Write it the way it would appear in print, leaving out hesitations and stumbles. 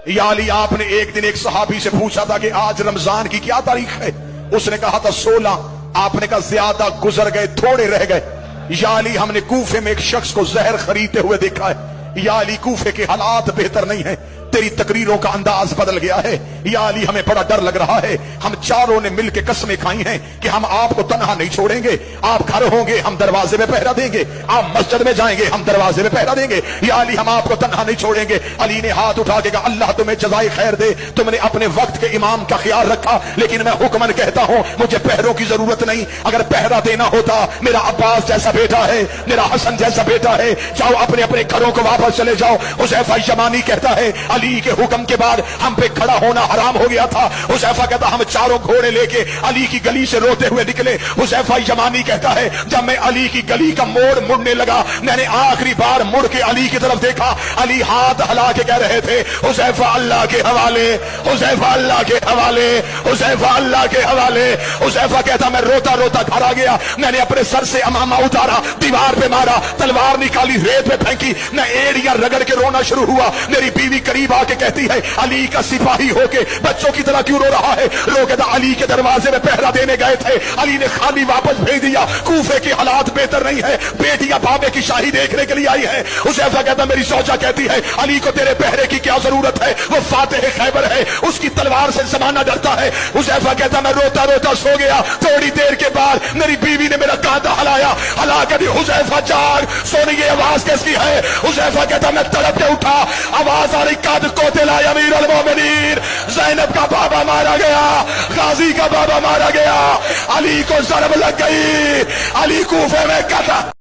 یا علی، آپ نے ایک دن ایک صحابی سے پوچھا تھا کہ آج رمضان کی کیا تاریخ ہے؟ اس نے کہا تھا 16۔ آپ نے کہا زیادہ گزر گئے، تھوڑے رہ گئے۔ یا علی، ہم نے کوفے میں ایک شخص کو زہر خریدتے ہوئے دیکھا ہے۔ یا علی، کوفے کے حالات بہتر نہیں ہیں، تیری تقریروں کا انداز بدل گیا ہے۔ یا علی، ہمیں بڑا ڈر لگ رہا ہے۔ ہم چاروں نے مل کے قسمیں کھائی ہیں کہ ہم آپ کو تنہا نہیں چھوڑیں گے۔ آپ گھر ہوں گے، ہم دروازے میں پہرا دیں گے۔ آپ مسجد میں جائیں گے، ہم دروازے میں پہرا دیں گے۔ یا علی، ہم آپ کو تنہا نہیں چھوڑیں گے۔ علی نے ہاتھ اٹھا کے کہا اللہ تمہیں جزائے خیر دے، تم نے اپنے وقت کے امام کا خیال رکھا، لیکن میں حکمن کہتا ہوں مجھے پہروں کی ضرورت نہیں۔ اگر پہرا دینا ہوتا، میرا عباس جیسا بیٹا ہے، میرا حسن جیسا بیٹا ہے، جاؤ اپنے اپنے گھروں کو واپس چلے جاؤ۔ حذیفہ یمانی کہتا ہے علی کے حکم کے بعد ہم پہ کھڑا ہونا حرام ہو گیا تھا۔ حذیفہ کہتا ہم چاروں گھوڑے لے کے علی کی گلی سے روتے ہوئے نکلے۔ حذیفہ یمانی کہتا ہے جب میں علی کی گلی کا موڑ مڑنے لگا، میں نے آخری بار مڑ کے علی کی طرف دیکھا، علی ہاتھ ہلا کے کہہ رہے تھے حذیفہ اللہ کے حوالے، حذیفہ اللہ کے حوالے، حذیفہ اللہ کے حوالے۔ حذیفہ کہتا میں روتا روتا گھر آ گیا، میں نے اپنے سر سے امامہ اتارا، دیوار پہ مارا، تلوار نکالی، ریت پہ پھینکی، میں ایڑیاں رگڑ کے رونا شروع ہوا۔ میری بیوی قریب آ کے کہتی ہے علی کا سپاہی ہو کے بچوں کی طرح کیوں رو رہا ہے؟ لوگ کہتا علی کے دروازے میں پہرا دینے گئے تھے، علی نے خالی واپس بھیج دیا۔ کوفے کے حالات بہتر نہیں ہے، بیٹیاں بابے کی شاہی دیکھنے کے لیے آئی ہے۔ حذیفہ کہتا میری زوجہ کہتی ہے علی کو تیرے پہرے کی کیا ضرورت ہے، وہ فاتح خیبر ہے، اس کی تلوار سے زمانہ ڈرتا ہے۔ حذیفہ کہتا میں روتا روتا سو گیا، تھوڑی دیر کے بعد میری بیوی نے میرا کانٹا ہلایا، ہلا کے حذیفہ جاگ، سونی یہ آواز کس کی ہے؟ حذیفہ کہتا میں تڑپ کے اٹھا، آواز آ رہی قد قتل امیر المومنین، زینب کا بابا مارا گیا، غازی کا بابا مارا گیا، علی کو ضرب لگ گئی، علی کوفے میں قتل۔